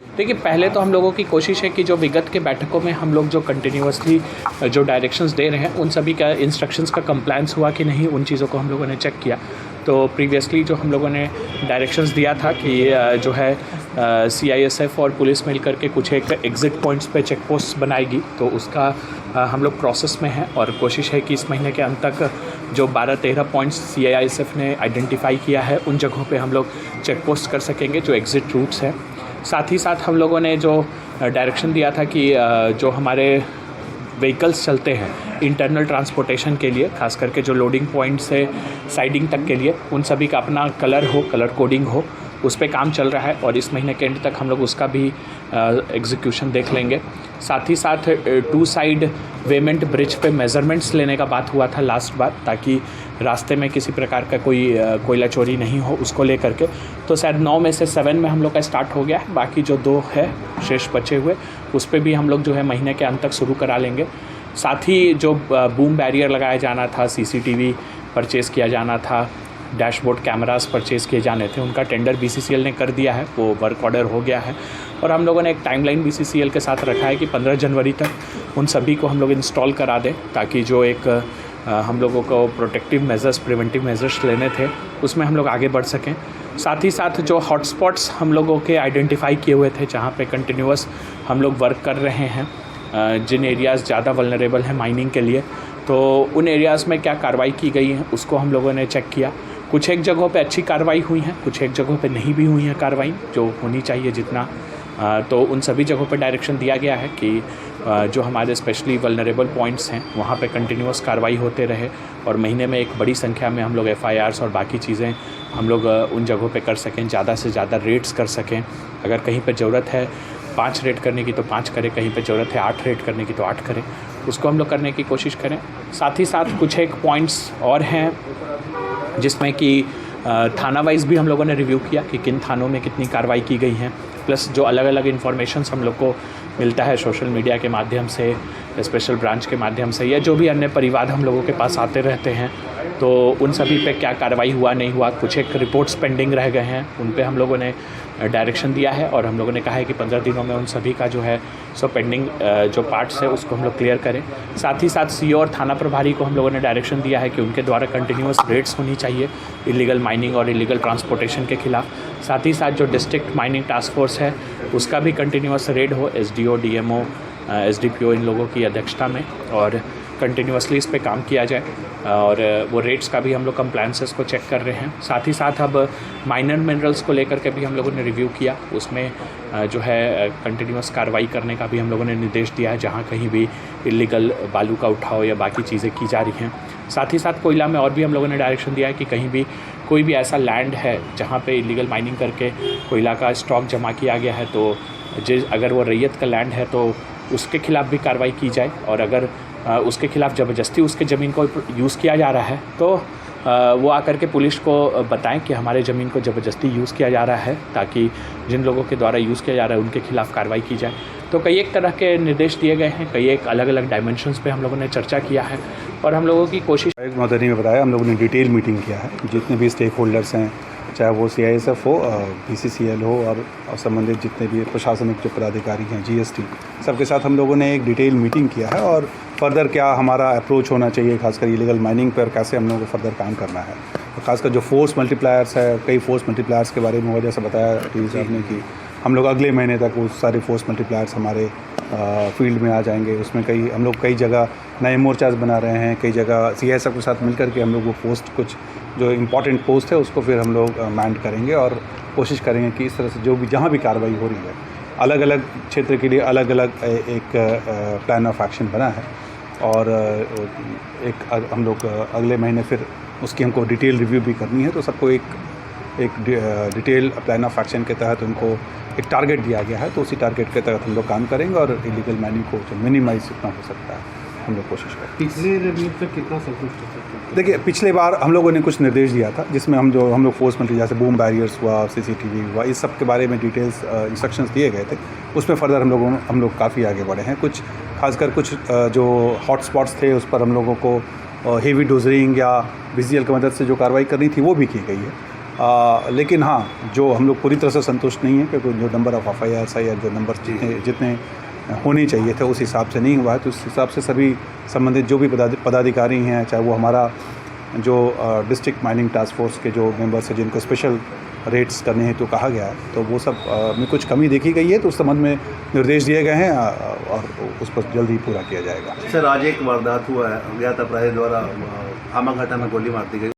देखिए, पहले तो हम लोगों की कोशिश है कि जो विगत के बैठकों में हम लोग जो कंटिन्यूअसली जो डायरेक्शंस दे रहे हैं उन सभी का इंस्ट्रक्शंस का कंप्लायंस हुआ कि नहीं, उन चीज़ों को हम लोगों ने चेक किया। तो प्रीवियसली जो हम लोगों ने डायरेक्शंस दिया था कि जो है CISF और पुलिस मिल करके कुछ एक एग्ज़िट पॉइंट्स पे चेक पोस्ट बनाएगी, तो उसका हम लोग प्रोसेस में हैं और कोशिश है कि इस महीने के अंत तक जो 12-13 पॉइंट्स CISF ने आइडेंटिफाई किया है उन जगहों पे हम लोग चेक पोस्ट कर सकेंगे जो एग्ज़िट रूट्स हैं। साथ ही साथ हम लोगों ने जो डायरेक्शन दिया था कि जो हमारे व्हीकल्स चलते हैं इंटरनल ट्रांसपोर्टेशन के लिए, खास करके जो लोडिंग पॉइंट से साइडिंग तक के लिए, उन सभी का अपना कलर कोडिंग हो, उस पे काम चल रहा है और इस महीने के एंड तक हम लोग उसका भी एग्जीक्यूशन देख लेंगे। साथ ही साथ 2 साइड वेमेंट ब्रिज पे मेज़रमेंट्स लेने का बात हुआ था लास्ट बार, ताकि रास्ते में किसी प्रकार का कोई कोयला चोरी नहीं हो, उसको लेकर के। तो शायद 9 में से 7 में हम लोग का स्टार्ट हो गया है, बाकी जो 2 है शेष बचे हुए उस पर भी हम लोग जो है महीने के अंत तक शुरू करा लेंगे। साथ ही जो बूम बैरियर लगाया जाना था, CCTV परचेज़ किया जाना था, डैशबोर्ड कैमरास परचेज़ किए जाने थे, उनका टेंडर BCCL ने कर दिया है, वो वर्क ऑर्डर हो गया है और हम लोगों ने एक टाइमलाइन BCCL के साथ रखा है कि 15 जनवरी तक उन सभी को हम लोग इंस्टॉल करा दें, ताकि जो एक हम लोगों को प्रोटेक्टिव मेजर्स, प्रिवेंटिव मेजर्स लेने थे उसमें हम लोग आगे बढ़ सकें। साथ ही साथ जो हॉटस्पॉट्स हम लोगों के आइडेंटिफाई किए हुए थे, जहाँ पे कंटिन्यूअस हम लोग वर्क कर रहे हैं, जिन एरियाज़ ज़्यादा वल्नरेबल हैं माइनिंग के लिए, तो उन एरियाज़ में क्या कार्रवाई की गई है उसको हम लोगों ने चेक किया। कुछ एक जगहों पे अच्छी कार्रवाई हुई है, कुछ एक जगहों पे नहीं भी हुई है कार्रवाई जो होनी चाहिए जितना, तो उन सभी जगहों पे डायरेक्शन दिया गया है कि जो हमारे स्पेशली वल्नरेबल पॉइंट्स हैं वहाँ पे कंटिन्यूअस कार्रवाई होते रहे और महीने में एक बड़ी संख्या में हम लोग FIRs और बाकी चीज़ें हम लोग उन जगहों पे कर सकें, ज़्यादा से ज़्यादा रेड्स कर सकें। अगर कहीं पे ज़रूरत है 5 रेड करने की तो 5 करें, कहीं पे ज़रूरत है 8 रेड करने की तो 8 करें, उसको हम लोग करने की कोशिश करें। साथ ही साथ कुछ एक पॉइंट्स और हैं जिसमें कि थाना वाइज़ भी हम लोगों ने रिव्यू किया कि किन थानों में कितनी कार्रवाई की गई हैं, प्लस जो अलग अलग इन्फॉर्मेशंस हम लोग को मिलता है सोशल मीडिया के माध्यम से, स्पेशल ब्रांच के माध्यम से, या जो भी अन्य परिवाद हम लोगों के पास आते रहते हैं, तो उन सभी पे क्या कार्रवाई हुआ नहीं हुआ, कुछ एक रिपोर्ट्स पेंडिंग रह गए हैं, उन पे हम लोगों ने डायरेक्शन दिया है और हम लोगों ने कहा है कि 15 दिनों में उन सभी का जो है सो पेंडिंग जो पार्ट्स है उसको हम लोग क्लियर करें। साथ ही साथ CO और थाना प्रभारी को हम लोगों ने डायरेक्शन दिया है कि उनके द्वारा कंटिन्यूअस रेड्स होनी चाहिए इलीगल माइनिंग और इलीगल ट्रांसपोर्टेशन के खिलाफ। साथ ही साथ जो डिस्ट्रिक्ट माइनिंग टास्क फोर्स है उसका भी कंटिन्यूअस रेड हो, SDO, DMO, SDPO इन लोगों की अध्यक्षता में, और कंटिन्यूअसली इस पे काम किया जाए और वो रेट्स का भी हम लोग कंप्लायंसेस को चेक कर रहे हैं। साथ ही साथ अब माइनर मिनरल्स को लेकर के भी हम लोगों ने रिव्यू किया, उसमें जो है कंटिन्यूअस कार्रवाई करने का भी हम लोगों ने निर्देश दिया है जहाँ कहीं भी इलीगल बालू का उठाव या बाकी चीज़ें की जा रही हैं। साथ ही साथ कोयला में और भी हम लोगों ने डायरेक्शन दिया है कि कहीं भी कोई भी ऐसा लैंड है जहाँ पे इलीगल माइनिंग करके कोयला का स्टॉक जमा किया गया है, तो अगर वो रैयत का लैंड है तो उसके खिलाफ भी कार्रवाई की जाए, और अगर उसके खिलाफ ज़बरदस्ती उसके ज़मीन को यूज़ किया जा रहा है तो वो आकर के पुलिस को बताएं कि हमारे ज़मीन को ज़बरदस्ती यूज़ किया जा रहा है, ताकि जिन लोगों के द्वारा यूज़ किया जा रहा है उनके खिलाफ कार्रवाई की जाए। तो कई एक तरह के निर्देश दिए गए हैं, कई एक अलग अलग डायमेंशंस पे हम लोगों ने चर्चा किया है और हम लोगों की कोशिश मदनी में बताया, हम लोगों ने डिटेल मीटिंग किया है, जितने भी स्टेक होल्डर्स हैं, चाहे वो CISF हो, BCCL हो और संबंधित जितने भी प्रशासनिक जो पदाधिकारी हैं, GST, सबके साथ हम लोगों ने एक डिटेल मीटिंग किया है और फर्दर क्या हमारा अप्रोच होना चाहिए, खासकर इलीगल माइनिंग पर कैसे हम लोगों को फर्दर काम करना है। और खासकर जो फोर्स मल्टीप्लायर्स है, कई फोर्स मल्टीप्लायर्स के बारे में वजह से बताया टी साहब ने कि हम लोग अगले महीने तक वो सारे फोर्स मल्टीप्लायर्स हमारे फील्ड में आ जाएंगे। उसमें हम लोग कई जगह नए मोर्चाज बना रहे हैं, कई जगह CISF के साथ मिलकर के हम लोग वो पोस्ट, कुछ जो इम्पॉर्टेंट पोस्ट है उसको फिर हम लोग मैंड करेंगे और कोशिश करेंगे कि इस तरह से जो भी जहाँ भी कार्रवाई हो रही है, अलग अलग क्षेत्र के लिए अलग अलग एक प्लान ऑफ एक्शन बना है और एक हम लोग अगले महीने फिर उसकी हमको डिटेल रिव्यू भी करनी है। तो सबको एक डिटेल प्लान ऑफ एक्शन के तहत उनको एक टारगेट दिया गया है, तो उसी टारगेट के तहत हम लोग काम करेंगे और इलीगल माइनिंग को जो मिनिमाइज जितना हो सकता है हम लोग कोशिश करें। पिछले रिव्यू तक कितना संतुष्ट हो सकते हैं? देखिए, पिछले बार हम लोगों ने कुछ निर्देश दिया था जिसमें हम लोग फोर्स मल्टी जैसे बूम बैरियर्स हुआ, CCTV हुआ, इस सब के बारे में डिटेल्स इंस्ट्रक्शंस दिए गए थे। उसमें फर्दर हम लोग काफ़ी आगे बढ़े हैं। कुछ खासकर कुछ जो हॉटस्पॉट्स थे उस पर हम लोगों को हेवी डोजरिंग या VCL की मदद से जो कार्रवाई करनी थी वो भी की गई है। लेकिन हाँ, जो हम लोग पूरी तरह से संतुष्ट नहीं हैं क्योंकि जो नंबर ऑफ FIRs है या जो नंबर जितने होने चाहिए थे उस हिसाब से नहीं हुआ है। तो उस हिसाब से सभी संबंधित जो भी पदाधिकारी हैं, चाहे वो हमारा जो डिस्ट्रिक्ट माइनिंग टास्क फोर्स के जो मेंबर्स हैं जिनको स्पेशल रेट्स करने हैं तो कहा गया है, तो वो सब में कुछ कमी देखी गई है, तो उस संबंध में निर्देश दिए गए हैं और उस पर जल्द ही पूरा किया जाएगा। सर, आज एक वारदात हुआ है, अज्ञात अपराधी द्वारा आमाघाटा में गोली मार दी गई।